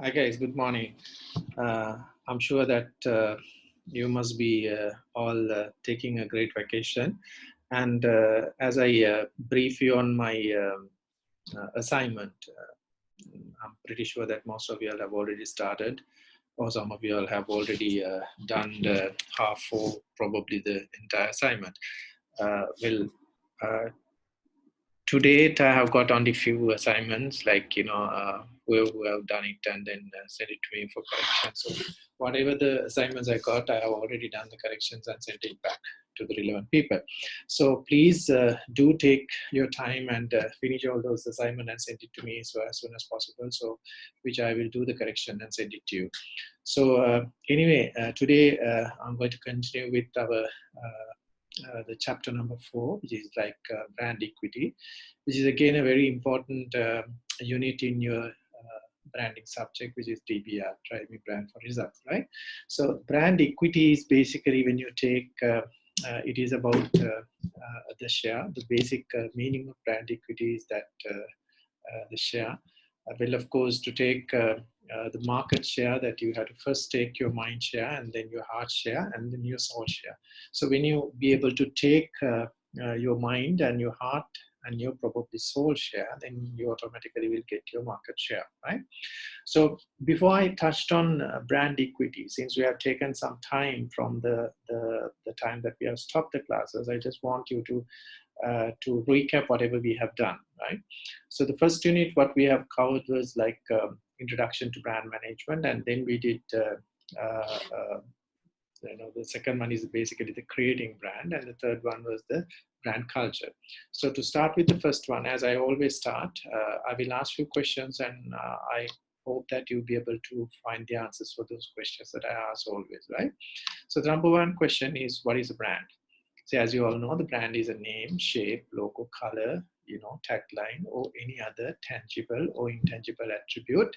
Hi guys, good morning. I'm sure that you must be all taking a great vacation. And as I brief you on my assignment, I'm pretty sure that most of you all have already started, or some of you all have already done the half or probably the entire assignment. Well, uh, to date, I have got only few assignments, like who have done it and then sent it to me for correction. So whatever the assignments I got, I have already done the corrections and sent it back to the relevant people. So please do take your time and finish all those assignments and send it to me so as soon as possible. So which I will do the correction and send it to you. So anyway, today I'm going to continue with our the chapter number 4, which is like brand equity, which is again a very important unit in your branding subject, which is DBR, drive me brand for results, right? So brand equity is basically when you take, it is about the share. The basic meaning of brand equity is that the share. Well, of course, to take the market share, that you have to first take your mind share and then your heart share and then your soul share. So when you be able to take your mind and your heart and your probably soul share, then you automatically will get your market share, right? So before I touched on brand equity, since we have taken some time from the time that we have stopped the classes, I just want you to recap whatever we have done, right? So the first unit, what we have covered was like introduction to brand management, and then we did, the second one is basically the creating brand, and the third one was the brand culture. So to start with the first one, as I always start, I will ask you questions, and I hope that you'll be able to find the answers for those questions that I ask always, right? So the number one question is, what is a brand? So as you all know, the brand is a name, shape, logo, color, tagline, or any other tangible or intangible attribute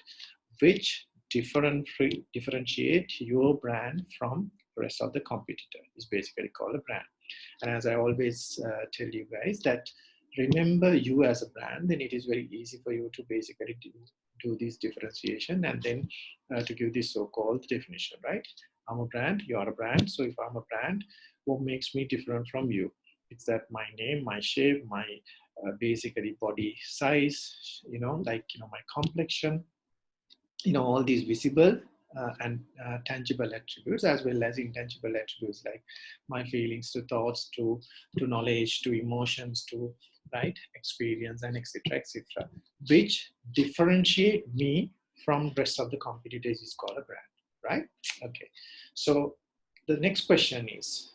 which differentiate your brand from the rest of the competitor. Is basically called a brand. And as I always tell you guys that remember you as a brand, then it is very easy for you to basically do this differentiation and then to give this so-called definition, right? I'm a brand, you are a brand. So if I'm a brand, what makes me different from you? It's that my name, my shape, my basically body size, my complexion, all these visible and tangible attributes, as well as intangible attributes like my feelings, to thoughts, to knowledge, to emotions, to right experience, and etc., which differentiate me from rest of the competitors is called a brand, right? Okay, so the next question is,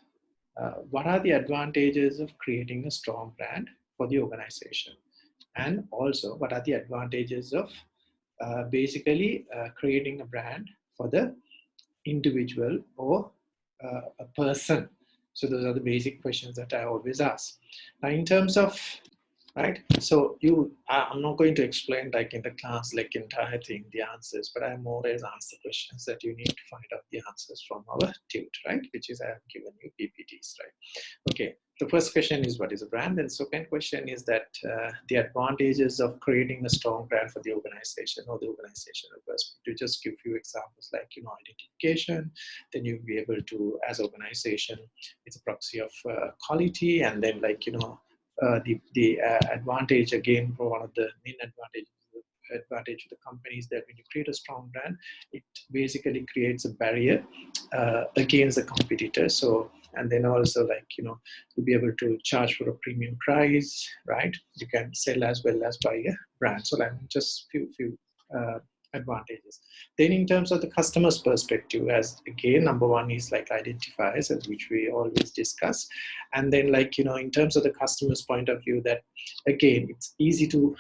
what are the advantages of creating a strong brand for the organization? And also, what are the advantages of basically creating a brand for the individual or a person? So those are the basic questions that I always ask. Now, in terms of, right, so I'm not going to explain like in the class, like entire thing, the answers, but I more or less answer questions that you need to find out the answers from our tut, right, which is I have given you PPTs, right? Okay, the first question is, what is a brand? And second question is that the advantages of creating a strong brand for the organization or the organizational perspective. To just give you examples like, identification, then you'll be able to, as organization, it's a proxy of quality, and then like, the advantage again for one of the main advantage of the company is that when you create a strong brand, it basically creates a barrier against the competitor. So, and then also like, to be able to charge for a premium price, right? You can sell as well as buy a brand. So like just few advantages. Then in terms of the customer's perspective, as again, number one is like identifiers, as which we always discuss. And then like, in terms of the customer's point of view, that again, it's easy to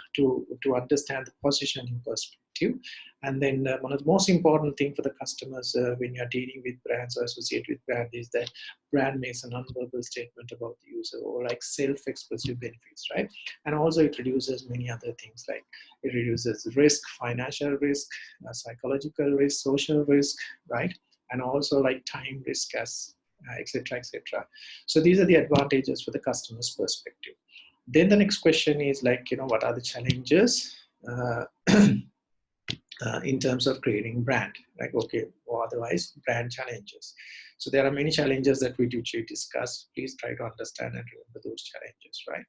understand the positioning perspective. And then one of the most important thing for the customers when you're dealing with brands or associate with brand is that brand makes a non-verbal statement about the user, or like self-expressive benefits, right? And also it reduces many other things, like it reduces risk, financial risk, psychological risk, social risk, right? And also like time risk, as etc., etc. So these are the advantages for the customer's perspective. Then the next question is like, what are the challenges in terms of creating brand, like, okay, or otherwise brand challenges. So there are many challenges that we do discuss. Please try to understand and remember those challenges, right?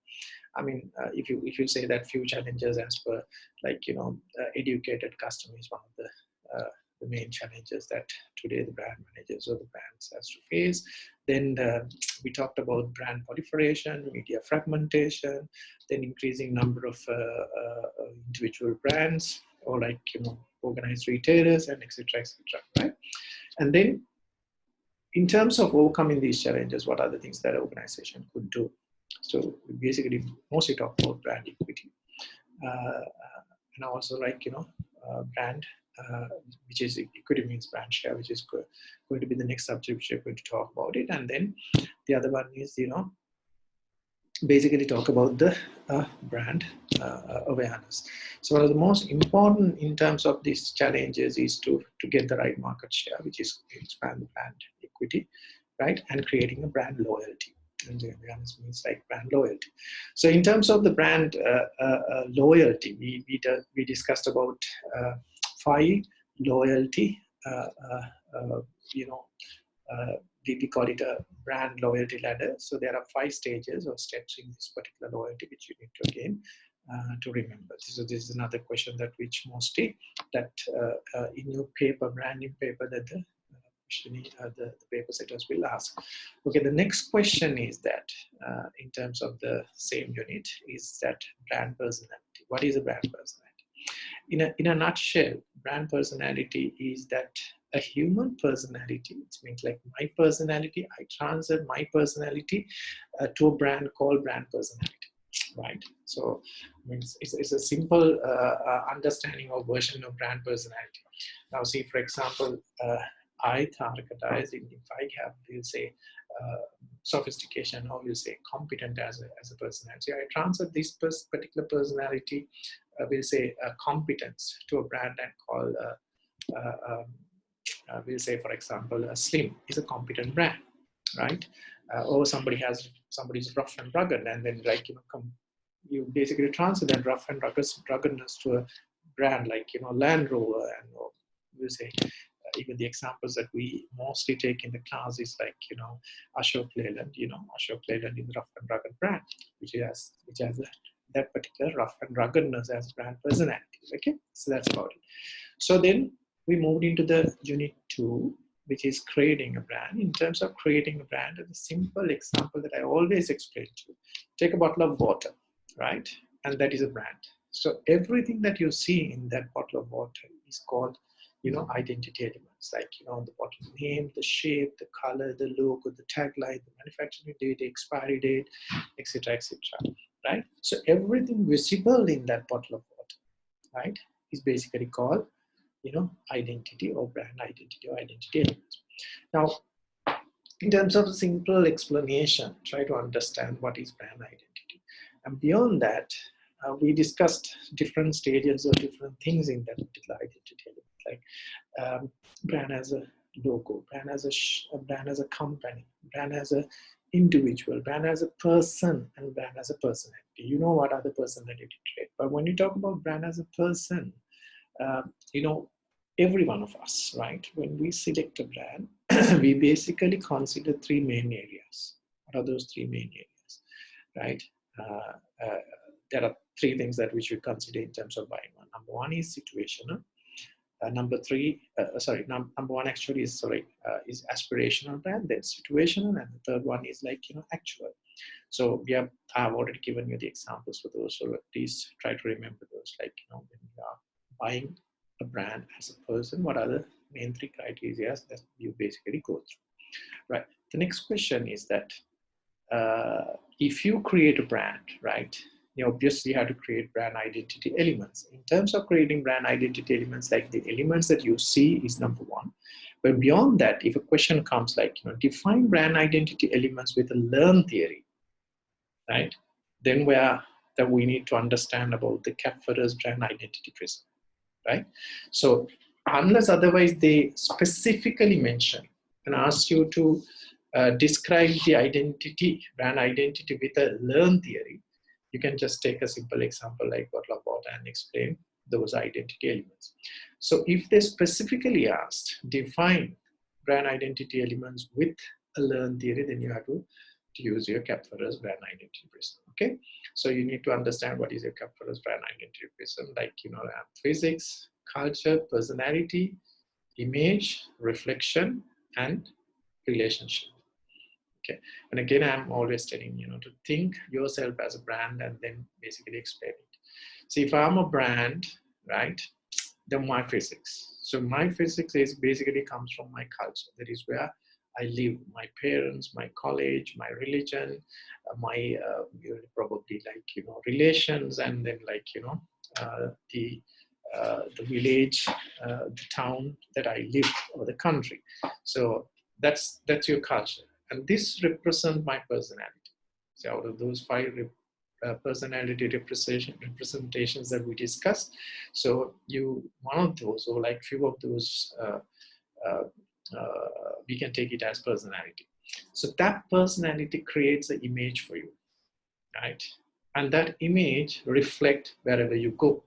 I mean, if you say that few challenges as per, like, educated customer is one of the main challenges that today the brand managers or the brands has to face. Then we talked about brand proliferation, media fragmentation, then increasing number of individual brands, or like, organized retailers, and etc., right? And then in terms of overcoming these challenges, what are the things that an organization could do? So we basically mostly talk about brand equity, and also, like, brand, which is equity means brand share, which is going to be the next subject which we're going to talk about it. And then the other one is, basically talk about the brand awareness. So one of the most important in terms of these challenges is to get the right market share, which is expand the brand equity, right, and creating a brand loyalty. And the awareness means like brand loyalty. So in terms of the brand loyalty, we discussed about 5 loyalty, we call it a brand loyalty ladder. So there are 5 stages or steps in this particular loyalty which you need to again to remember. So this is another question that which mostly that in your paper, branding paper, that the paper setters will ask. Okay, the next question is that in terms of the same unit is that brand personality. What is a brand personality? In a nutshell, brand personality is that a human personality. It means like my personality, I transfer my personality to a brand called brand personality, right? So means it's a simple understanding or version of brand personality. Now see, for example, I, Tharaka, if I have, we'll say, sophistication, or we'll say competent as a personality, I transfer this particular personality, we'll say competence, to a brand and call we'll say, for example, Slim is a competent brand, right? Or somebody's rough and rugged, and then, like, you basically transfer that rough and ruggedness to a brand like, Land Rover, and we'll say even the examples that we mostly take in the class is like, Ashok Leyland. Ashok Leyland is a rough and rugged brand, which has that particular rough and ruggedness as brand personality. Okay, so that's about it. So then we moved into the unit 2, which is creating a brand. In terms of creating a brand, a simple example that I always explain to you: take a bottle of water, right? And that is a brand. So everything that you see in that bottle of water is called, identity elements, like, the bottle name, the shape, the color, the logo, the tagline, the manufacturing date, the expiry date, etc., right? So everything visible in that bottle of water, right, is basically called, identity or brand identity or identity elements. Now, in terms of a simple explanation, try to understand what is brand identity. And beyond that, we discussed different stages or different things in that particular identity element, like brand as a logo, brand as a company, brand as a individual, brand as a person, and brand as a personality. You know what are the personality traits, but when you talk about brand as a person, every one of us, right, when we select a brand, we basically consider 3 main areas. What are those 3 main areas, right? There are 3 things that we should consider in terms of buying one. Number 1 is situational. Number 1 actually is aspirational brand, then situational, and the third one is like, actual. So I've already given you the examples for those, so please try to remember those, like, when you are buying a brand as a person, what are the main 3 criteria that you basically go through, right? The next question is that if you create a brand, right, you obviously have to create brand identity elements. In terms of creating brand identity elements, like the elements that you see is number 1. But beyond that, if a question comes like, define brand identity elements with a learn theory, right, then we need to understand about the Kapferer's brand identity prism, right? So unless otherwise they specifically mention and ask you to describe the brand identity with a learn theory, you can just take a simple example like bottle of water and explain those identity elements. So if they specifically asked, define brand identity elements with a learn theory, then you have to use your CAP-FORUS brand identity prism. Okay, so you need to understand what is your CAP-FORUS brand identity prism, like, you know, physics, culture, personality, image, reflection, and relationship. Okay, and again, I'm always telling you know to think yourself as a brand and then basically explain it. See, if I'm a brand, right, then my physics. So my physics is basically comes from my culture. That is where I live. My parents, my college, my religion, my probably like you know relations, and then like you know the village, the town that I live, or the country. So that's your culture, and this represents my personality. So out of those five personality representations that we discussed, so one of those or like few of those uh, we can take it as personality. So that personality creates an image for you, right? And that image reflect wherever you go,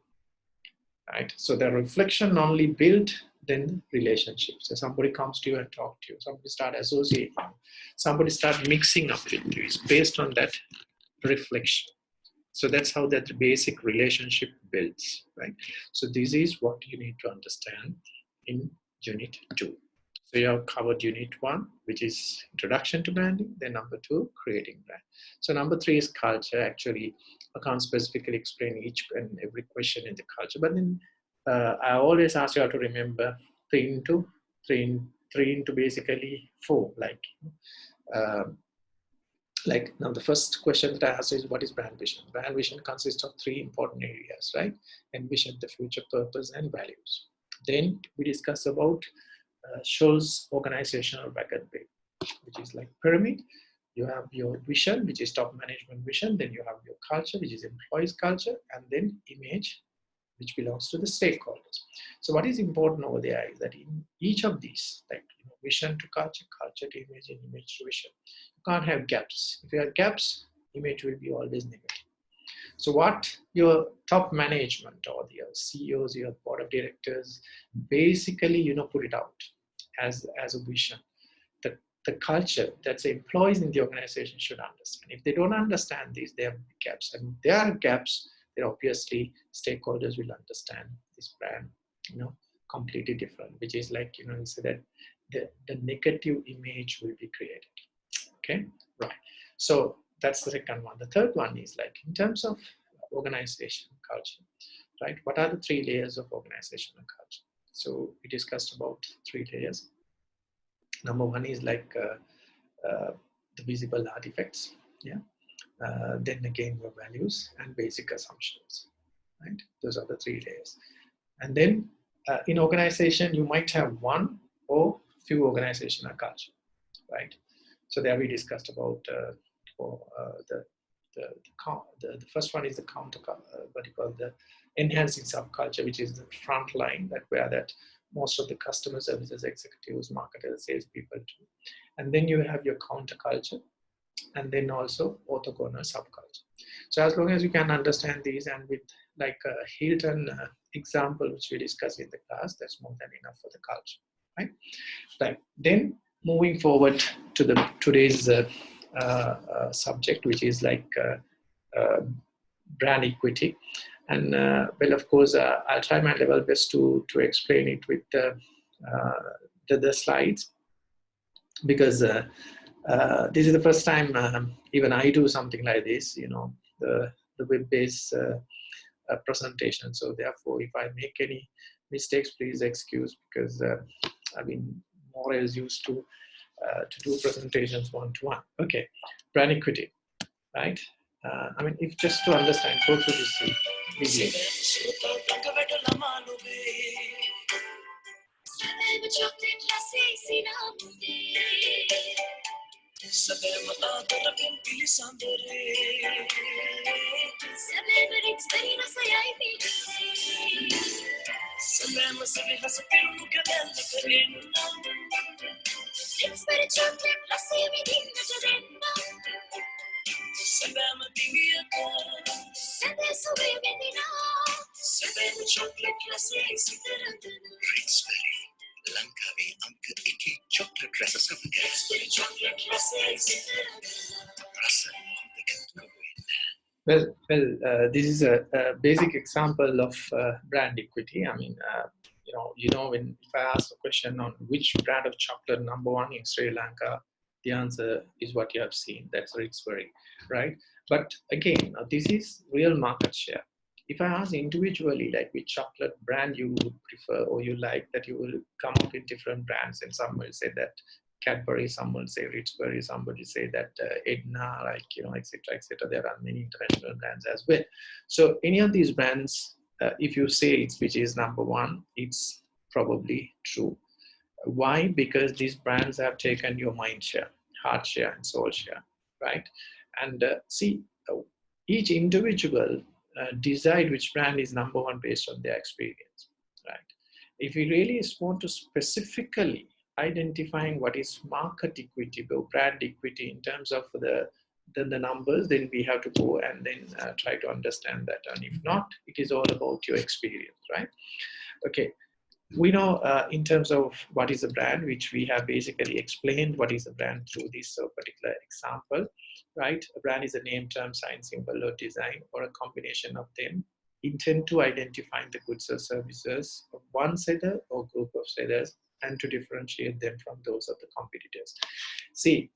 right? So the reflection only build then relationships. So somebody comes to you and talk to you, somebody start associating you, somebody start mixing up with you. It's based on that reflection. So that's how that basic relationship builds, right? So this is what you need to understand in Unit 2. So you have covered Unit 1, which is Introduction to Branding. Then number 2, Creating Brand. So number 3 is Culture. Actually, I can't specifically explain each and every question in the culture, but then I always ask you how to remember 3 into basically 4, like now the first question that I asked is what is brand vision? Brand vision consists of 3 important areas, right? Envision the future, purpose, and values. Then we discuss about shows organizational record break, which is like pyramid. You have your vision, which is top management vision. Then you have your culture, which is employees culture, and then image, which belongs to the stakeholders. So what is important over there is that in each of these, like you know, vision to culture, culture to image, and image to vision, you can't have gaps. If you have gaps, image will be always negative. So what your top management or your CEOs, your board of directors, basically you know put it out as a vision. The culture that the employees in the organization should understand. If they don't understand these, there are gaps. And if there are gaps, then obviously stakeholders will understand this brand, you know, completely different, which is like, you know, so that the negative image will be created. Okay, right. So that's the second one. The third one is like in terms of organization culture, right? What are the 3 layers of organizational culture? So we discussed about 3 layers. Number 1 is like the visible artifacts, yeah. Then again your values and basic assumptions, right? Those are the 3 layers. And then in organization you might have 1 or few organizational culture, right? So there we discussed about the first one is the counter, what you call the enhancing subculture, which is the front line, that where that most of the customer services executives, marketers, salespeople do. And then you have your counterculture, and then also orthogonal subculture. So as long as you can understand these, and with like a Hilton example, which we discussed in the class, that's more than enough for the culture, right? Right. Then moving forward to the today's subject, which is like brand equity. And well, of course, I'll try my level best to explain it with the slides, because this is the first time even I do something like this, you know, the web-based presentation. So therefore, if I make any mistakes, please excuse, because I've been more or less used to do presentations one-to-one. Okay, brand equity, right? I mean, if just to understand, go through this video. This is a basic example of brand equity. I mean, when if I ask a question on which brand of chocolate number one in Sri Lanka, the answer is what you have seen. That's Ritzbury, right? But again, this is real market share. If I ask individually, like which chocolate brand you would prefer or you like, that you will come up with different brands, and some will say that Cadbury, some will say Ritzbury, somebody say that Edna, like, etc., etc. There are many international brands as well. So any of these brands, if you say it's which is number one, it's probably true. Why? Because these brands have taken your mind share, heart share, and soul share, right? And each individual decide which brand is number one based on their experience, right? If we really want to specifically identifying what is market equity or brand equity in terms of the numbers, then we have to go and then try to understand that. And if not, it is all about your experience, right? Okay. We know in terms of what is a brand, which we have basically explained what is a brand through this particular example, right? A brand is a name, term, sign, symbol, or design, or a combination of them intend to identify the goods or services of one seller or group of sellers and to differentiate them from those of the competitors. See,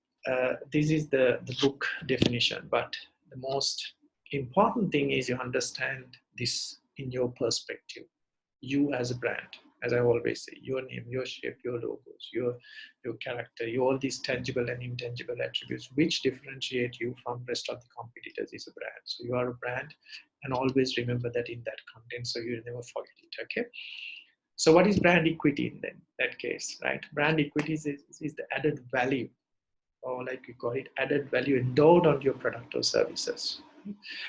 this is the book definition, but the most important thing is you understand this in your perspective. You as a brand, as I always say, your name, your shape, your logos, your character, all these tangible and intangible attributes which differentiate you from rest of the competitors is a brand. So you are a brand, and always remember that in that content, so you never forget it. Okay. So what is brand equity in that case, right? Brand equity is the added value, or like we call it, added value endowed on your product or services,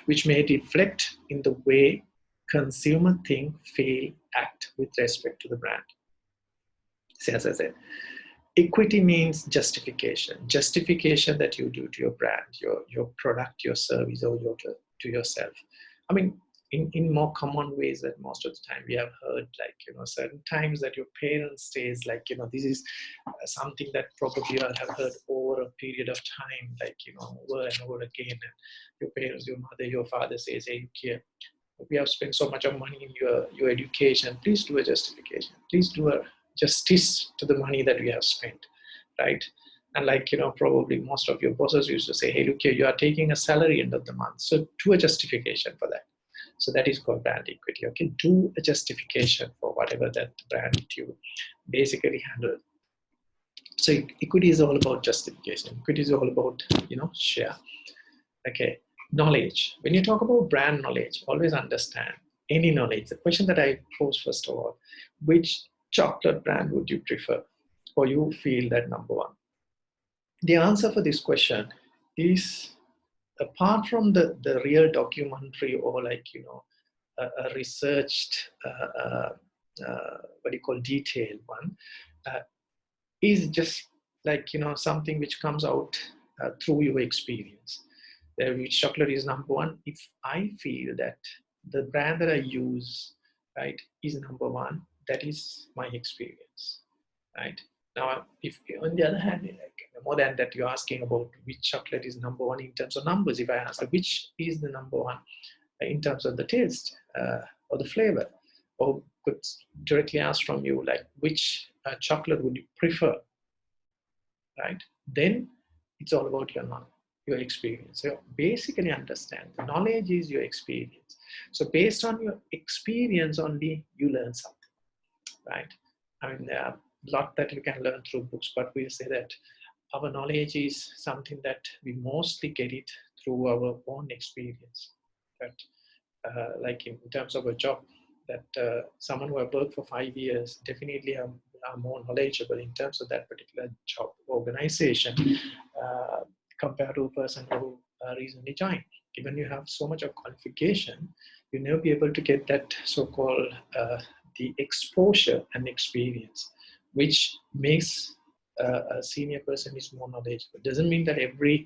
which may reflect in the way consumer think, feel, act with respect to the brand. See, as I said, equity means justification that you do to your brand, your product, your service, or to yourself. I mean, in more common ways that most of the time we have heard, like, certain times that your parents says, like, this is something that probably you have heard over a period of time, like, over and over again. And your parents, your mother, your father says, hey, here, we have spent so much of money in your education. Please do a justification. Please do a justice to the money that we have spent, right? And like, probably most of your bosses used to say, hey, look here, you are taking a salary end of the month. So do a justification for that. So that is called brand equity. Okay, do a justification for whatever that brand you basically handle. So equity is all about justification. Equity is all about, share. Okay, knowledge. When you talk about brand knowledge, always understand any knowledge. The question that I pose first of all, which chocolate brand would you prefer, or you feel that number one? The answer for this question is, apart from the real documentary or like, a researched, what do you call, detailed one, is just like, something which comes out through your experience. Which chocolate is number one? If I feel that the brand that I use, right, is number one, that is my experience, right? Now, if on the other hand, like, more than that, you're asking about which chocolate is number one in terms of numbers. If I ask which is the number one in terms of the taste or the flavor, or could directly ask from you, like, which chocolate would you prefer, right? Then it's all about your knowledge, your experience. So basically understand, the knowledge is your experience. So based on your experience only, you learn something, right? I mean, there are a lot that you can learn through books, but we'll say that our knowledge is something that we mostly get it through our own experience. But like in terms of a job, that someone who have worked for 5 years definitely are more knowledgeable in terms of that particular job organization compared to a person who recently joined. Even you have so much of qualification, you'll never be able to get that so-called the exposure and experience, which makes a senior person is more knowledgeable. It doesn't mean that every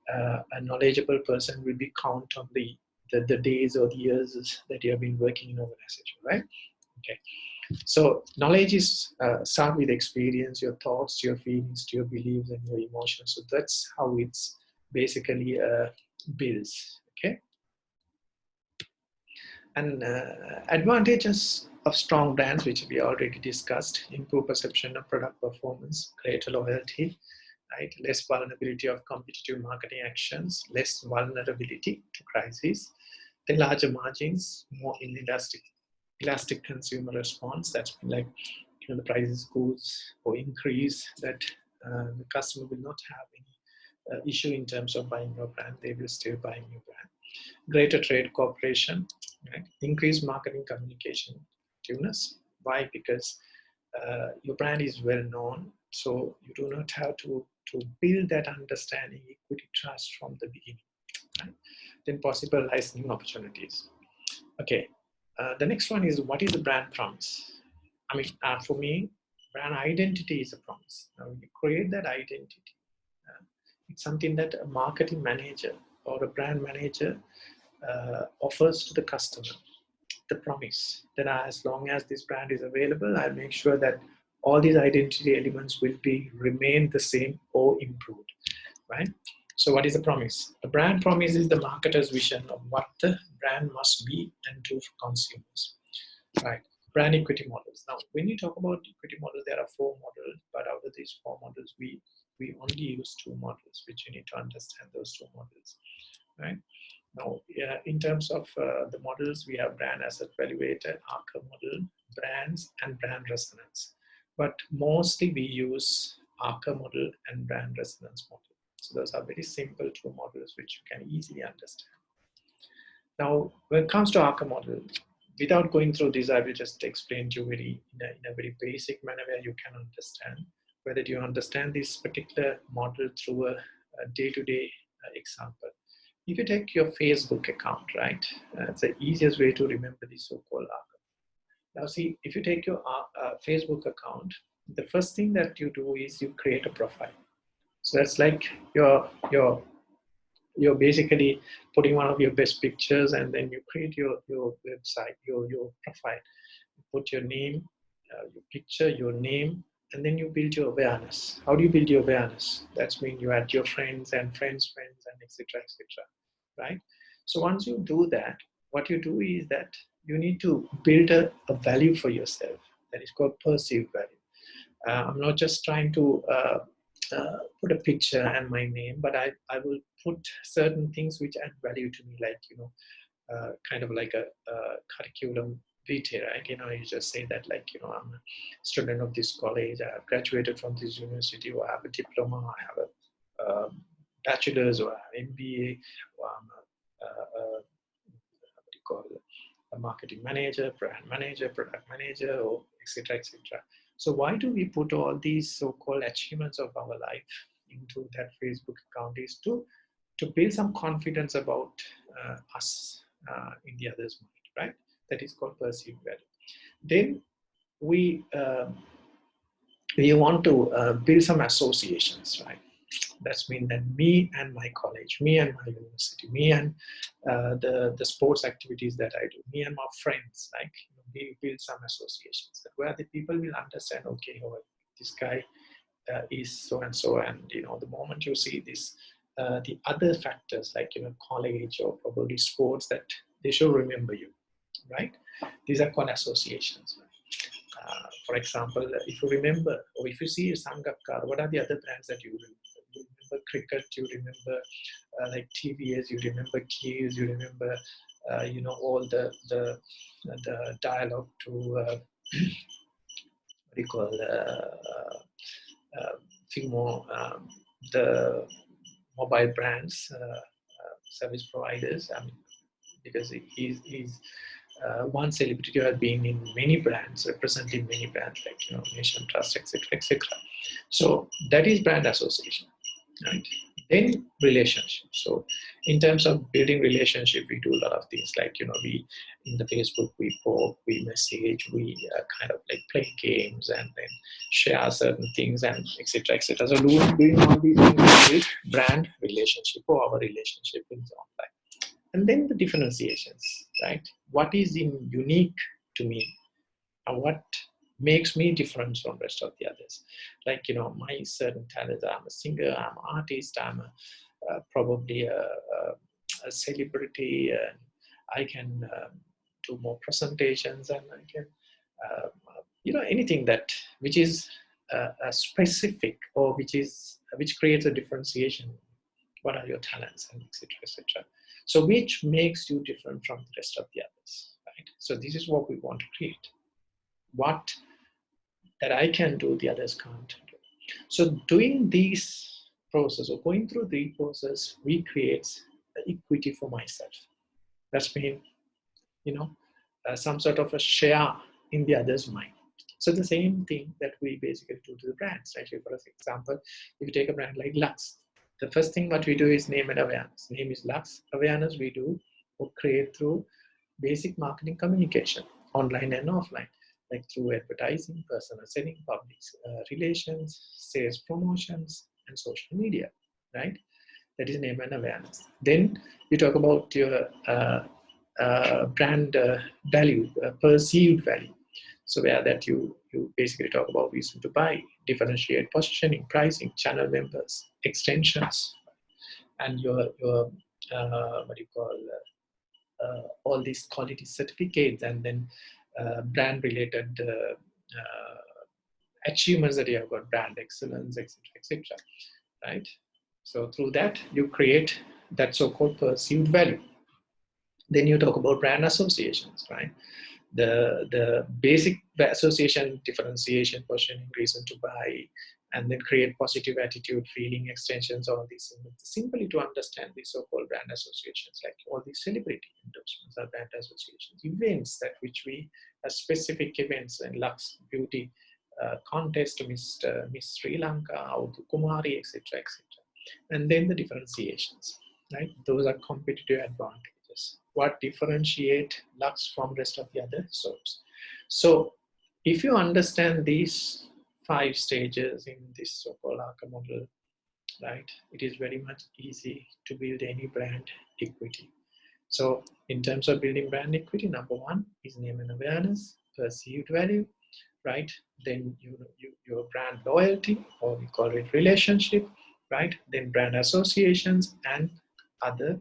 a knowledgeable person will be count on the the days or the years that you have been working in organization, right? Okay. So knowledge is start with experience, your thoughts, your feelings, your beliefs, and your emotions. So that's how it's basically builds. Okay. And advantages of strong brands, which we already discussed: improve perception of product performance, greater loyalty, right? Less vulnerability of competitive marketing actions, less vulnerability to crises, then larger margins, more elastic consumer response. That's like, the prices goes or increase, that the customer will not have any issue in terms of buying your brand. They will still buying your brand. Greater trade cooperation, right? Increased marketing communication effectiveness. Why? Because your brand is well known, so you do not have to build that understanding, equity, trust from the beginning. Right? Then possible licensing opportunities. Okay, the next one is, what is the brand promise? I mean, for me, brand identity is a promise. Now you create that identity. It's something that a marketing manager or a brand manager offers to the customer. The promise that as long as this brand is available, I'll make sure that all these identity elements will be remain the same or improved, right? So what is the promise? The brand promise is the marketer's vision of what the brand must be and do for consumers, right? Brand equity models. Now, when you talk about equity models, there are 4 models, but out of these 4 models, we only use 2 models, which you need to understand those 2 models, right? Now, in terms of the models, we have brand asset valuator, ARCA model, brands, and brand resonance. But mostly we use ARCA model and brand resonance model. So those are very simple 2 models which you can easily understand. Now, when it comes to ARCA model, without going through this, I will just explain to you in a very basic manner where you can understand. Whether you understand this particular model through a day-to-day example. If you take your Facebook account, right, it's the easiest way to remember the so-called ARCA. Now see, if you take your Facebook account, the first thing that you do is you create a profile. So that's like you're basically putting one of your best pictures, and then you create your website, your profile. You put your name, your picture, your name, and then you build your awareness. How do you build your awareness? That's mean you add your friends and friends, and etc. etc. Right? So once you do that, what you do is that you need to build a value for yourself that is called perceived value. I'm not just trying to put a picture and my name, but I will put certain things which add value to me, like, kind of like a curriculum vitae, right? You just say that, like, I'm a student of this college, I have graduated from this university, or I have a diploma, I have a bachelor's, or I have MBA, or I'm what do you call it, a marketing manager, brand manager, product manager, or etc. etc. So why do we put all these so-called achievements of our life into that Facebook account? Is to build some confidence about us in the other's mind, right? That is called perceived value. Then we want to build some associations, right? That's mean that me and my college, me and my university, me and the sports activities that I do, me and my friends, like, we build some associations where the people will understand, okay, oh, this guy is so and so, and the moment you see this, the other factors like college or probably sports, that they should remember you, right? These are called associations. For example, if you remember, or if you see Sangakkar, what are the other brands that you remember? You remember cricket, you remember like TVS, you remember keys, you remember all the dialogue to what do you call Fimo, the mobile brands, service providers. I mean, because he's one celebrity who has been in many brands, representing many brands like Nation Trust, etc., etc. So that is brand association, right? Then relationship. So in terms of building relationship, we do a lot of things like we in the Facebook we post, we message, we kind of like play games and then share certain things and etc. etc. So doing all these things with brand relationship, or our relationship is online. And then the differentiations, right? What is unique to me, and what makes me different from rest of the others? Like, my certain talents, I'm a singer, I'm an artist, I'm probably a celebrity, and I can do more presentations, and I can anything that which is a specific, or which creates a differentiation. What are your talents, and etc., etc. So which makes you different from the rest of the others, right? So this is what we want to create. What that I can do, the others can't do. So doing these process, or going through the process, we create equity for myself. That's mean, some sort of a share in the other's mind. So the same thing that we basically do to the brands. Actually, for example, if you take a brand like Lux, the first thing what we do is name and awareness. Name is Lux. Awareness we do or create through basic marketing communication, online and offline, like through advertising, personal selling, public relations, sales promotions, and social media, right? That is name and awareness. Then you talk about your brand value, perceived value. So where that you basically talk about reason to buy, differentiate, positioning, pricing, channel members, extensions, and your what do you call all these quality certificates, and then brand related achievements that you have got, brand excellence, etc., etc. Right? So through that you create that so-called perceived value. Then you talk about brand associations, right? The basic association, differentiation, positioning, reason to buy, and then create positive attitude, feeling, extensions, all these things. Simply to understand these so-called brand associations, like all these celebrity endorsements are brand associations, events that which we specific events in Lux Beauty contest, Miss Sri Lanka, Audu Kumari, etc., etc. And then the differentiations, right? Those are competitive advantages. What differentiate Lux from rest of the other soaps? So if you understand these 5 stages in this so-called ARCA model, right, it is very much easy to build any brand equity. So in terms of building brand equity, number 1 is name and awareness, perceived value, right? Then your brand loyalty, or we call it relationship, right? Then brand associations and other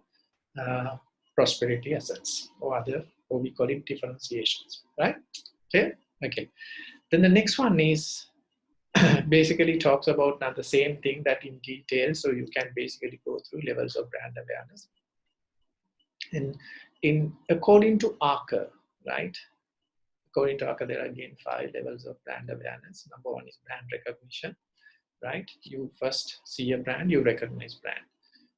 prosperity assets, or we call it differentiations, right? Okay. Then the next one is basically talks about now the same thing that in detail, so you can basically go through levels of brand awareness. And according to ARCA, right? According to ARCA, there are again 5 levels of brand awareness. Number 1 is brand recognition, right? You first see a brand, you recognize brand.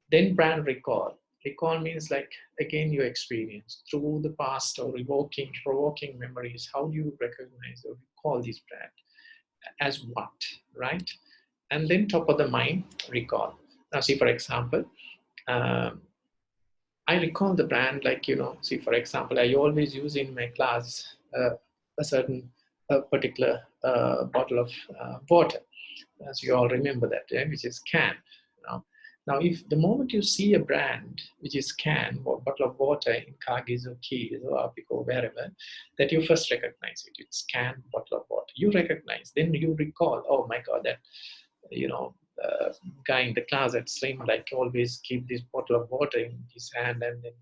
Then brand recall. Recall means, like, again, your experience through the past, or provoking memories. How do you recognize or recall this brand as what, right? And then top of the mind, recall. Now, see, for example, I recall the brand, like, see, for example, I always use in my class a certain particular bottle of water, as you all remember that, which is can. Now, if the moment you see a brand which is can, or bottle of water in Kagis or Keys or Apico or wherever, that you first recognize it. It's can, bottle of water. You recognize, then you recall, oh my God, that, guy in the class at Slim, like, always keep this bottle of water in his hand, and then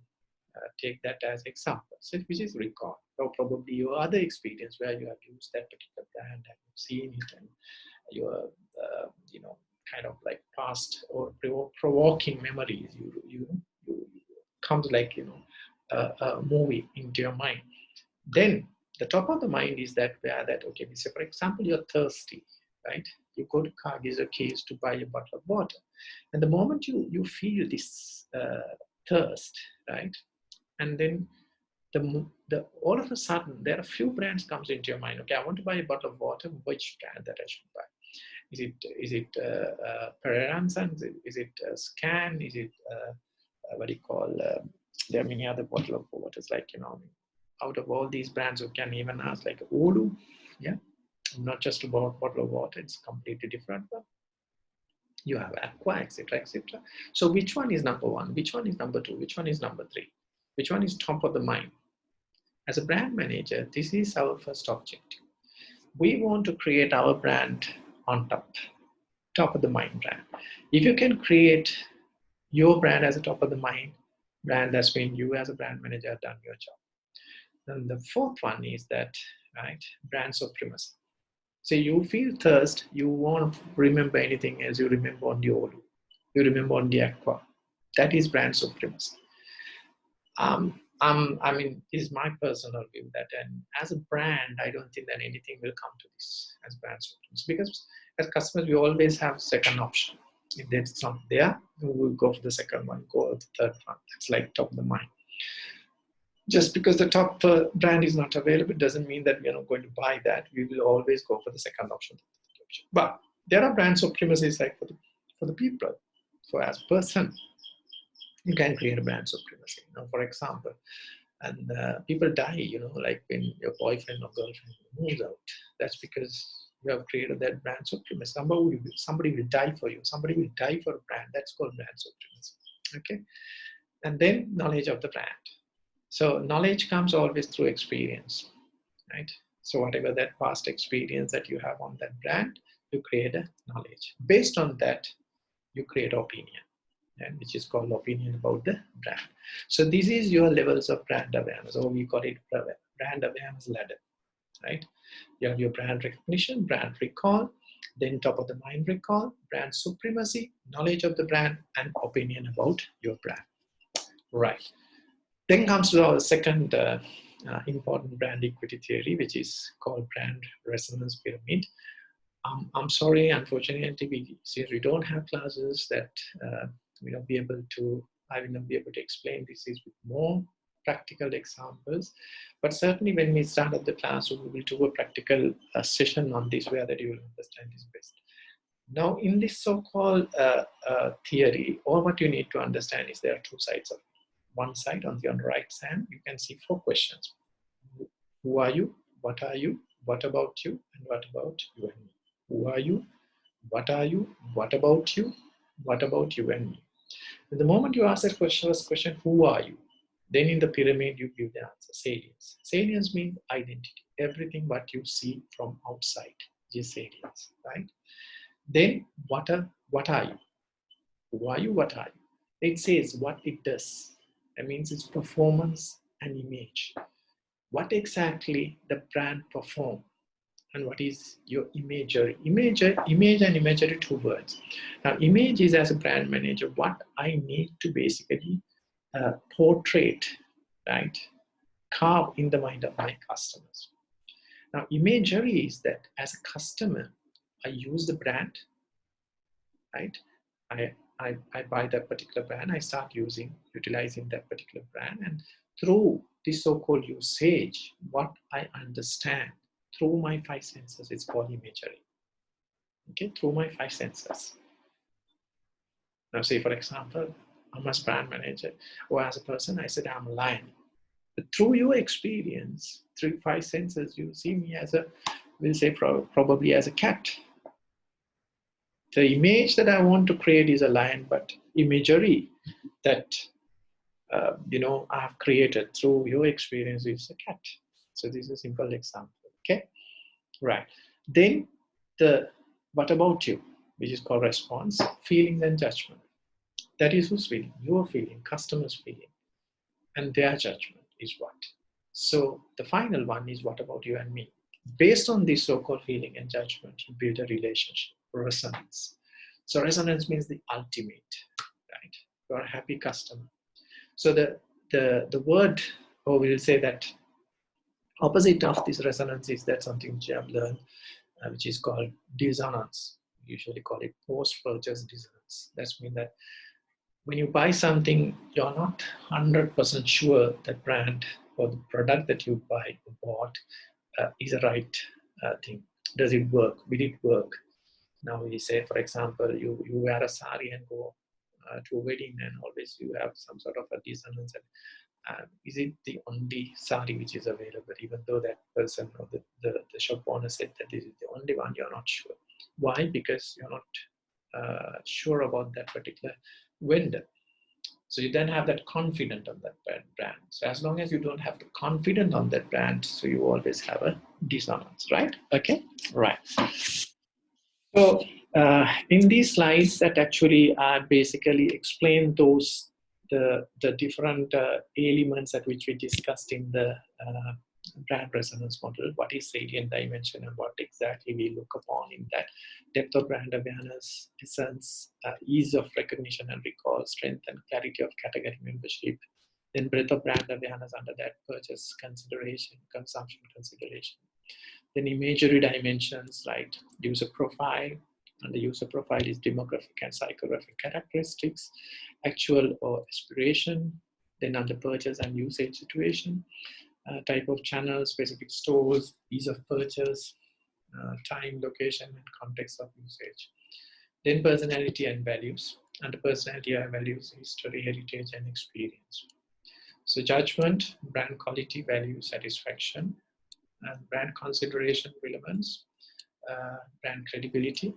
take that as example. So which is recall. Or probably your other experience where you have used that particular brand and you've seen it, and your kind of like past or provoking memories, you comes like a movie into your mind. Then the top of the mind is that where that, okay, say for example, you're thirsty, right? You go to Kagis or Keys to buy a bottle of water, and the moment you feel this thirst, right, and then the all of a sudden there are a few brands comes into your mind. Okay, I want to buy a bottle of water. Which brand that I should buy? Is it Pereira and Sons? Is it Scan? Is it what do you call? There are many other bottle of waters, like, out of all these brands, you can even ask like Olu, yeah, not just about bottle of water. It's completely different. But you have Aqua, etc., etc. So which one is number 1? Which one is number 2? Which one is number 3? Which one is top of the mind? As a brand manager, this is our first objective. We want to create our brand on top of the mind brand. If you can create your brand as a top of the mind brand, that's when you as a brand manager have done your job. And the fourth one is that, right, brand supremacy. So you feel thirst, you won't remember anything as you remember on the Olu, you remember on the Aqua. That is brand supremacy. I mean, is my personal view that, and as a brand, I don't think that anything will come to this as brand supremacy, because as customers, we always have second option. If that's not there, we will go for the second one, go for the third one. It's like top of the mind. Just because the top brand is not available doesn't mean that we are not going to buy that. We will always go for the second option. But there are brand supremacies like for the people, for as a person, you can create a brand supremacy. You know, for example, and people die, you know, like when your boyfriend or girlfriend moves out. That's because you have created that brand supremacy. Somebody will die for you. Somebody will die for a brand. That's called brand supremacy. Okay, and then knowledge of the brand. So knowledge comes always through experience, right? So whatever that past experience that you have on that brand, you create a knowledge. Based on that, you create opinion, and which is called opinion about the brand. So this is your levels of brand awareness, or we call it brand awareness ladder, right? You have your brand recognition, brand recall, then top of the mind recall, brand supremacy, knowledge of the brand, and opinion about your brand, right? Then comes to our second important brand equity theory, which is called brand resonance pyramid. I'm sorry, unfortunately, since we don't have classes that we will not be able to, I will not be able to explain this is with more practical examples. But certainly when we start at the class, we will do a practical session on this where that you will understand this best. Now, in this so-called theory, all what you need to understand is there are two sides of it. One side, on the right side, you can see 4 questions. Who are you? What are you? What about you? And what about you and me? Who are you? What are you? What about you? What about you and me? And the moment you ask that first question, who are you? Then in the pyramid, you give the answer, salience. Salience means identity. Everything what you see from outside is salience, right? Then what are you? Who are you? What are you? It says what it does. That means it's performance and image. What exactly the brand perform, and what is your imagery? Image and imagery, 2 words. Now, image is, as a brand manager, what I need to basically portray, right? Carve in the mind of my customers. Now, imagery is that as a customer, I use the brand, right? I buy that particular brand, I start utilizing that particular brand, and through this so-called usage, what I understand through my 5 senses is called imagery. Okay, through my 5 senses. Now, say for example, I'm a brand manager, or as a person, I said I'm a lion. But through your experience, through 5 senses, you see me as we'll say probably as a cat. The image that I want to create is a lion, but imagery that I have created through your experience is a cat. So this is a simple example. Okay, right. Then the what about you, which is called response, feelings and judgment. That is who's feeling, your feeling, customer's feeling, and their judgment is what. So the final one is what about you and me. Based on this so-called feeling and judgment, you build a relationship, resonance. So resonance means the ultimate, right? You're a happy customer. So the word, or we'll say that opposite of this resonance is that something which I have learned, which is called dissonance. We usually call it post-purchase dissonance. That means that when you buy something, you're not 100% sure that brand or the product that you bought is the right thing. Does it work? Will it work? Now we say, for example, you wear a sari and go to a wedding, and always you have some sort of a dissonance. And is it the only sari which is available, even though that person or the shop owner said that this is the only one, you're not sure. Why? Because you're not sure about that particular vendor. So you then have that confidence on that brand. So as long as you don't have the confidence on that brand, so you always have a dissonance, right? Okay, right. So in these slides that actually basically explain those the different elements at which we discussed in the brand resonance model, what is salient dimension and what exactly we look upon in that: depth of brand awareness, essence, ease of recognition and recall, strength and clarity of category membership, then breadth of brand awareness under that: purchase consideration, consumption consideration. Then imagery dimensions, right? User profile, and the user profile is demographic and psychographic characteristics, actual or aspiration, then under purchase and usage situation, type of channel, specific stores, ease of purchase, time, location, and context of usage. Then personality and values. Under personality and values, history, heritage, and experience. So judgment, brand quality, value, satisfaction, and brand consideration, relevance, brand credibility,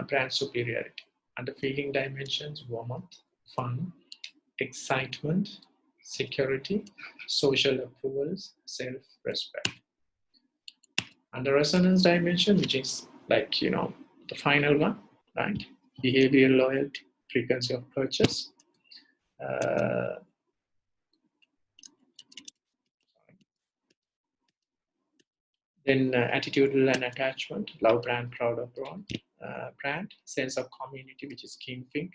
brand superiority. Under feeling dimensions, warmth, fun, excitement, security, social approvals, self-respect. Under resonance dimension, which is like, you know, the final one, right? Behavioral loyalty, frequency of purchase, then attitudinal and attachment, love brand, proud of brand, sense of community, which is kingfish,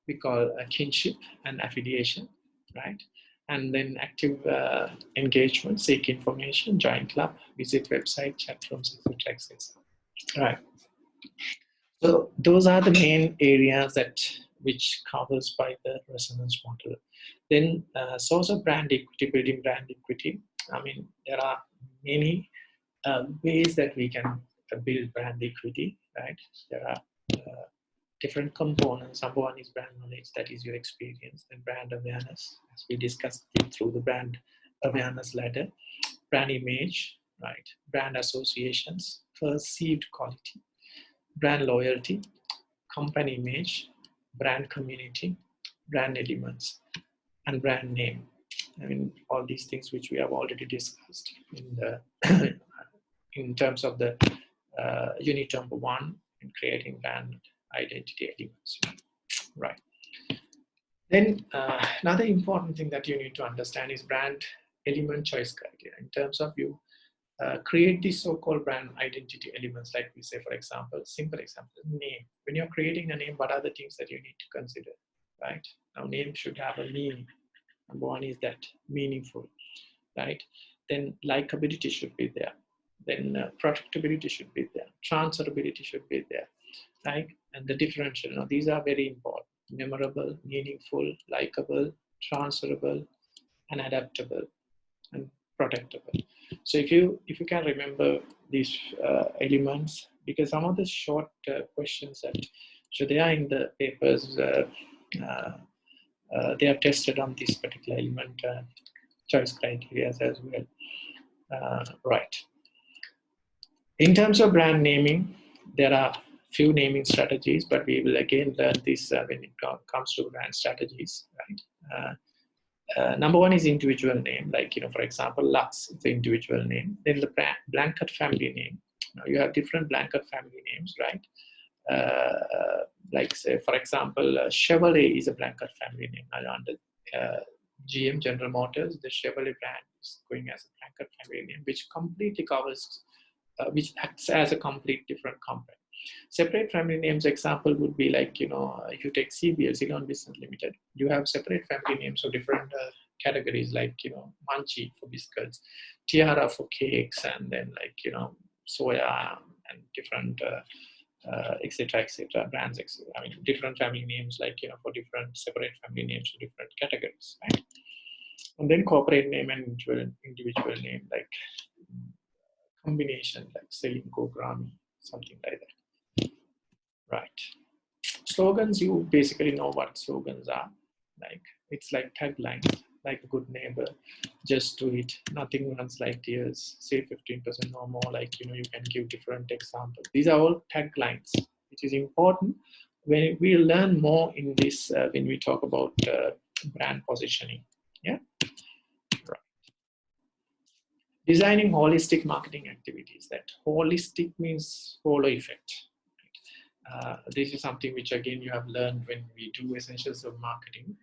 we call kinship and affiliation, right? And then active engagement, seek information, join club, visit website, chat rooms, etc. Right. So those are the main areas that which covers by the resonance model. Then source of brand equity, building brand equity. I mean, there are many ways that we can build brand equity, right? There are different components. Number one is brand knowledge, that is your experience. Then brand awareness, as we discussed through the brand awareness ladder. Brand image, right? Brand associations, perceived quality, brand loyalty, company image, brand community, brand elements, and brand name. I mean, all these things which we have already discussed in the in terms of the unit number one in creating brand identity elements, right? Then another important thing that you need to understand is brand element choice criteria. In terms of you create these so-called brand identity elements, like we say, for example, simple example, name. When you're creating a name, what are the things that you need to consider, right? Now, name should have a meaning. Number one is that meaningful, right? Then likability should be there. Then protectability should be there. Transferability should be there, right? And the differential. Now, these are very important. Memorable, meaningful, likable, transferable, and adaptable, and protectable. So if you can remember these elements, because some of the short questions that so they are in the papers, they are tested on this particular element choice criteria as well. Right. In terms of brand naming, there are few naming strategies, but we will again learn this when it comes to brand strategies, right? Number one is individual name, like, you know, for example, Lux is the individual name. Then the blanket family name. Now you have different blanket family names, right? Like, say, for example, Chevrolet is a blanket family name. Under GM, General Motors, the Chevrolet brand is going as a blanket family name, which completely covers, which acts as a complete different company. Separate family names example would be like, you know, if you take CBL, Ceylon Business Limited, you have separate family names for different categories, like, you know, Munchie for biscuits, Tiara for cakes, and then, like, you know, Soya and different etc. brands, etc. I mean, different family names, like, you know, for different separate family names for different categories, right? And then corporate name and individual name, like combination, like Selimco, Grammy, something like that. Right. Slogans, you basically know what slogans are. Like, it's like taglines, like a good neighbor, just do it, nothing runs like tears, save 15% or more, like, you know, you can give different examples. These are all taglines which is important when we learn more in this when we talk about brand positioning. Yeah. Right. Designing holistic marketing activities. That holistic means whole effect. This is something which again you have learned when we do essentials of marketing.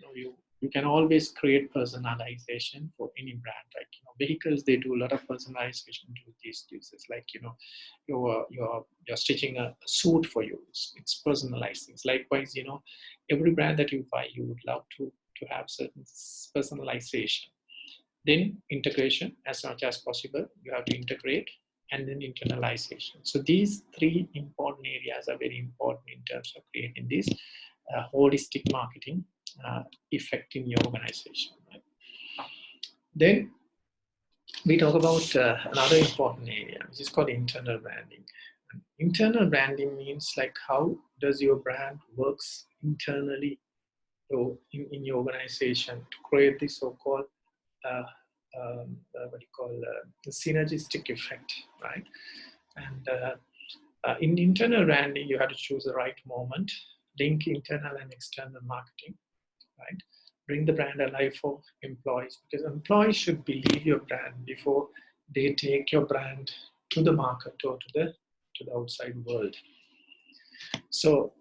You can always create personalization for any brand. Like vehicles, they do a lot of personalization to these uses. Like you're stitching a suit for you. It's personalized things. Likewise, every brand that you buy, you would love to have certain personalization. Then integration, as much as possible, you have to integrate, and then internalization. So these three important areas are very important in terms of creating this holistic marketing effect in your organization. Right? Then we talk about another important area, which is called internal branding. And internal branding means like how does your brand works internally in your organization to create this so-called what you call the synergistic effect, right? And in internal branding, you have to choose the right moment, link internal and external marketing, right? Bring the brand alive for employees, because employees should believe your brand before they take your brand to the market or to the outside world. So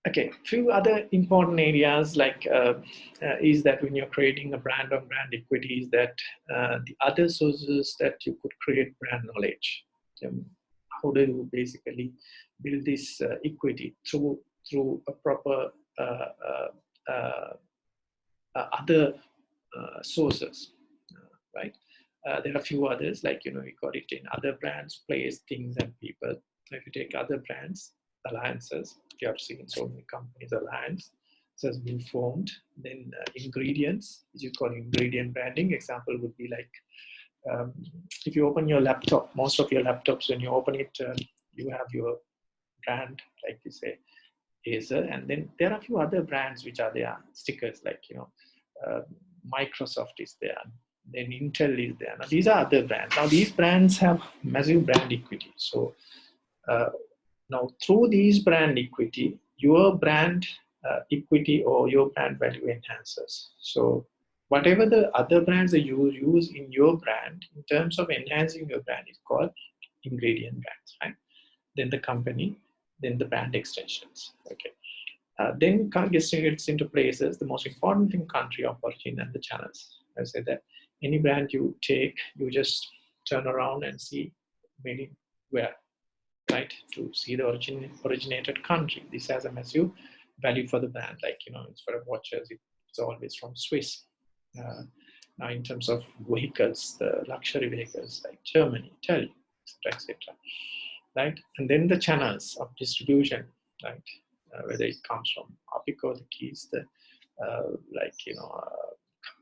okay, few other important areas like is that when you're creating a brand on brand equity, is that the other sources that you could create brand knowledge. How do you basically build this equity through a proper other sources, right? There are a few others, like we got it in other brands, place, things, and people. If you take other brands, alliances, you have seen so many companies alliance has been formed. Then ingredients, which is called ingredient branding. Example would be like if you open your laptop, most of your laptops, when you open it, you have your brand, like you say, Acer, and then there are a few other brands which are there, stickers like Microsoft is there, then Intel is there. Now these are other brands. Now these brands have massive brand equity. So now through these brand equity, your brand equity or your brand value enhances. So whatever the other brands that you use in your brand in terms of enhancing your brand is called ingredient brands, right? Then the company, then the brand extensions. Okay. Then gets into places, the most important thing, country of origin and the channels. I said that any brand you take, you just turn around and see made where, right? To see the originated country. This has a massive value for the brand. Like, instead of watches, it's always from Swiss. Now in terms of vehicles, the luxury vehicles like Germany, Italy, etc., right? And then the channels of distribution, right? Whether it comes from Apico, the keys, the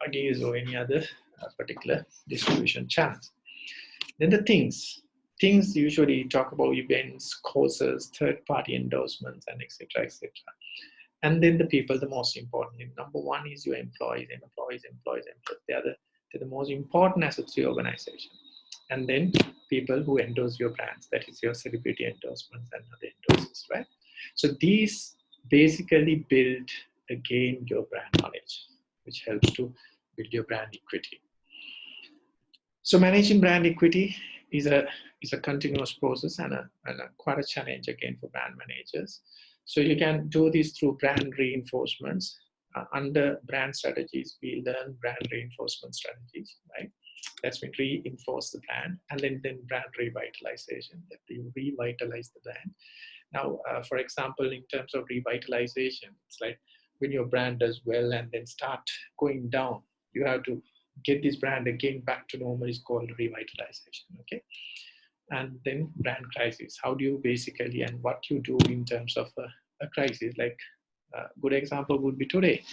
companies or any other particular distribution channels. Then the things usually talk about events, courses, third-party endorsements, and etc. And then the people, the most important thing. Number one is your employees. They're the most important assets to your organization. And then people who endorse your brands, that is your celebrity endorsements and other endorsements, right? So these basically build again your brand knowledge, which helps to build your brand equity. So managing brand equity is a continuous process and quite a challenge again for brand managers. So you can do this through brand reinforcements. Under brand strategies, we learn brand reinforcement strategies, right? That's when reinforce the brand, and then brand revitalization, that you revitalize the brand. Now, for example, in terms of revitalization, it's like when your brand does well and then start going down, you have to get this brand again back to normal, is called revitalization, okay? And then brand crisis, how do you basically, and what you do in terms of a crisis, like a good example would be today.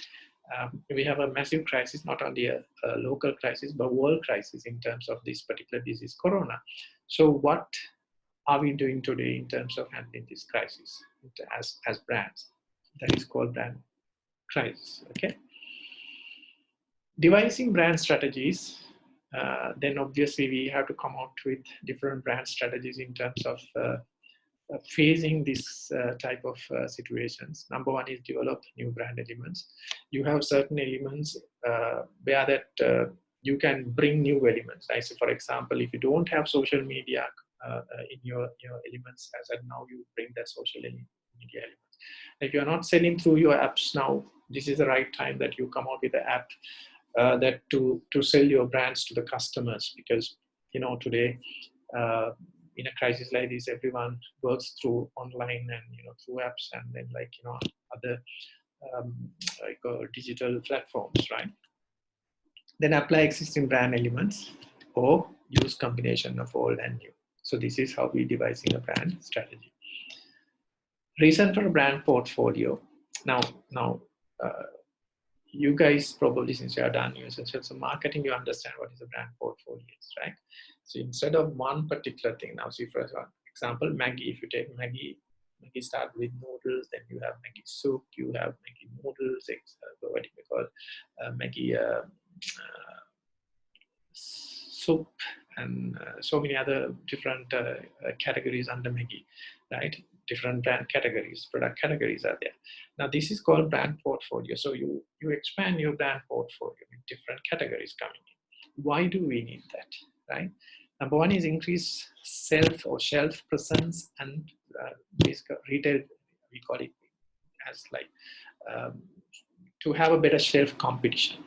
We have a massive crisis, not only a local crisis, but world crisis in terms of this particular disease, Corona. So what are we doing today in terms of handling this crisis as brands? That is called brand crisis, okay? Devising brand strategies, then obviously we have to come out with different brand strategies in terms of facing this type of situations. Number one is develop new brand elements. You have certain elements where that you can bring new elements. Right? So for example, if you don't have social media in your elements, as of now, you bring that social media elements. If you're not selling through your apps now, this is the right time that you come out with an app that to sell your brands to the customers, because today in a crisis like this, everyone works through online and through apps, and then other um, digital platforms, right? Then apply existing brand elements or use combination of old and new. So this is how we devising a brand strategy. Reason for a brand portfolio. Now you guys probably, since you have done so marketing, you understand what is a brand portfolio is, right? So instead of one particular thing, now see for example, Maggie. If you take Maggie start with noodles, then you have Maggie soup, you have Maggie noodles, what do you call Maggie soup, and so many other different categories under Maggie, right? Different brand categories, product categories are there. Now this is called brand portfolio. So you expand your brand portfolio with different categories coming in. Why do we need that, right? Number one is increase shelf presence and basic retail, we call it as like to have a better shelf competition,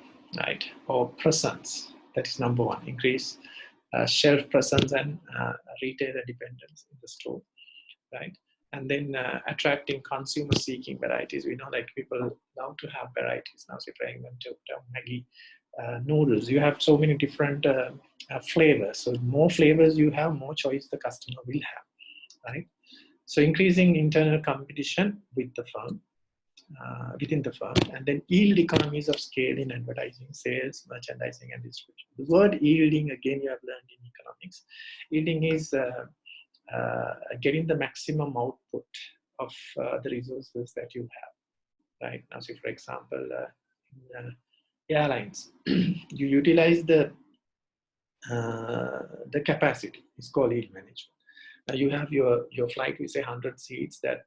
right? Or presence. That is number one. Increase shelf presence and retailer dependence in the store, right? And then attracting consumer-seeking varieties. We know like people love to have varieties now. So trying them to Maggie noodles. You have so many different flavors. So more flavors you have, more choice the customer will have, right? So increasing internal competition with the firm. Within the firm, and then yield economies of scale in advertising, sales, merchandising, and distribution. The word yielding, again, you have learned in economics. Yielding is getting the maximum output of the resources that you have, right? Now, say, for example, in airlines, you utilize the capacity. It's called yield management. Now, you have your flight with, say, 100 seats that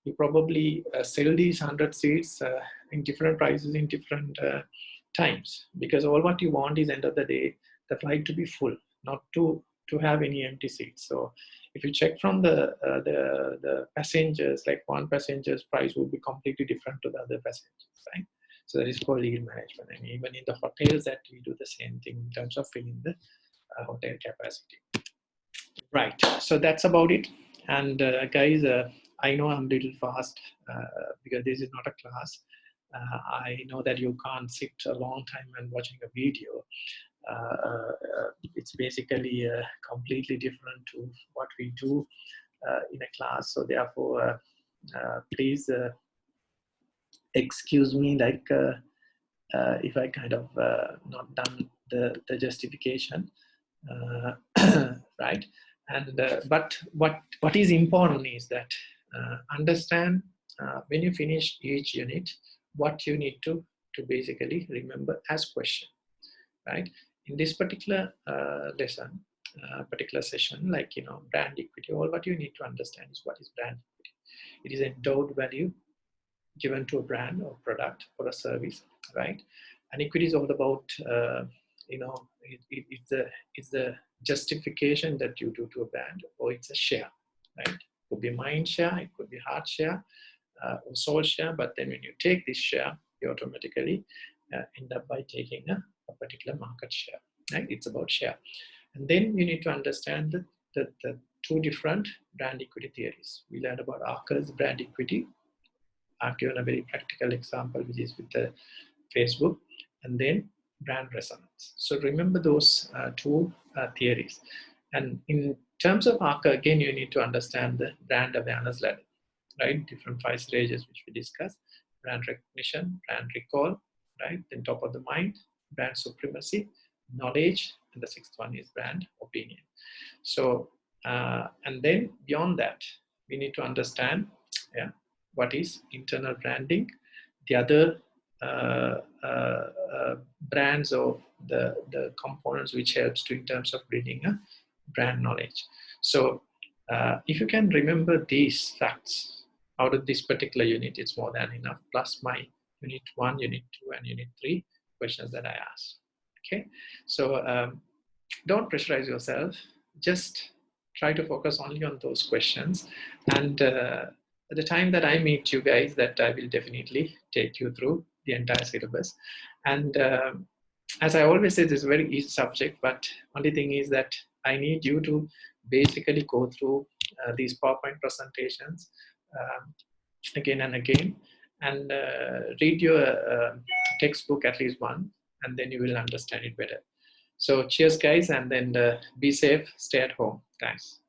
you probably sell these 100 seats in different prices in different times, because all what you want is end of the day the flight to be full, not to have any empty seats. So if you check from the passengers, like one passenger's price will be completely different to the other passengers, right? So that is called yield management. And even in the hotels, that we do the same thing in terms of filling the hotel capacity. Right, so that's about it. And guys, I know I'm a little fast because this is not a class. I know that you can't sit a long time and watching a video. It's basically completely different to what we do in a class. So therefore, please excuse me, like if I kind of not done the justification, right? And but what is important is that understand when you finish each unit what you need to basically remember as question, right? In this particular lesson, particular session, like brand equity, all what you need to understand is what is brand equity. It is endowed value given to a brand or product or a service, right? And equity is all about it's the justification that you do to a brand, or it's a share, right? It could be mind share, it could be heart share, or soul share. But then when you take this share, you automatically end up by taking a particular market share, right? It's about share. And then you need to understand the two different brand equity theories. We learned about Archer's brand equity. I've given a very practical example, which is with the Facebook, and then brand resonance. So remember those two theories. And in terms of Archer, again, you need to understand the brand awareness ladder, right? Different 5 stages, which we discussed: brand recognition, brand recall, right? Then top of the mind, brand supremacy, knowledge, and the 6th one is brand opinion. So, and then beyond that, we need to understand, what is internal branding, the other brands or the components which helps to in terms of building a brand knowledge. So If you can remember these facts out of this particular unit, it's more than enough, plus my unit 1, unit 2, and unit 3 questions that I asked. Okay, so don't pressurize yourself, just try to focus only on those questions, and at the time that I meet you guys, that I will definitely take you through the entire syllabus. And as I always say, this is a very easy subject, but only thing is that I need you to basically go through these PowerPoint presentations again and again, and read your textbook at least one, and then you will understand it better. So cheers guys, and then be safe, stay at home. Thanks.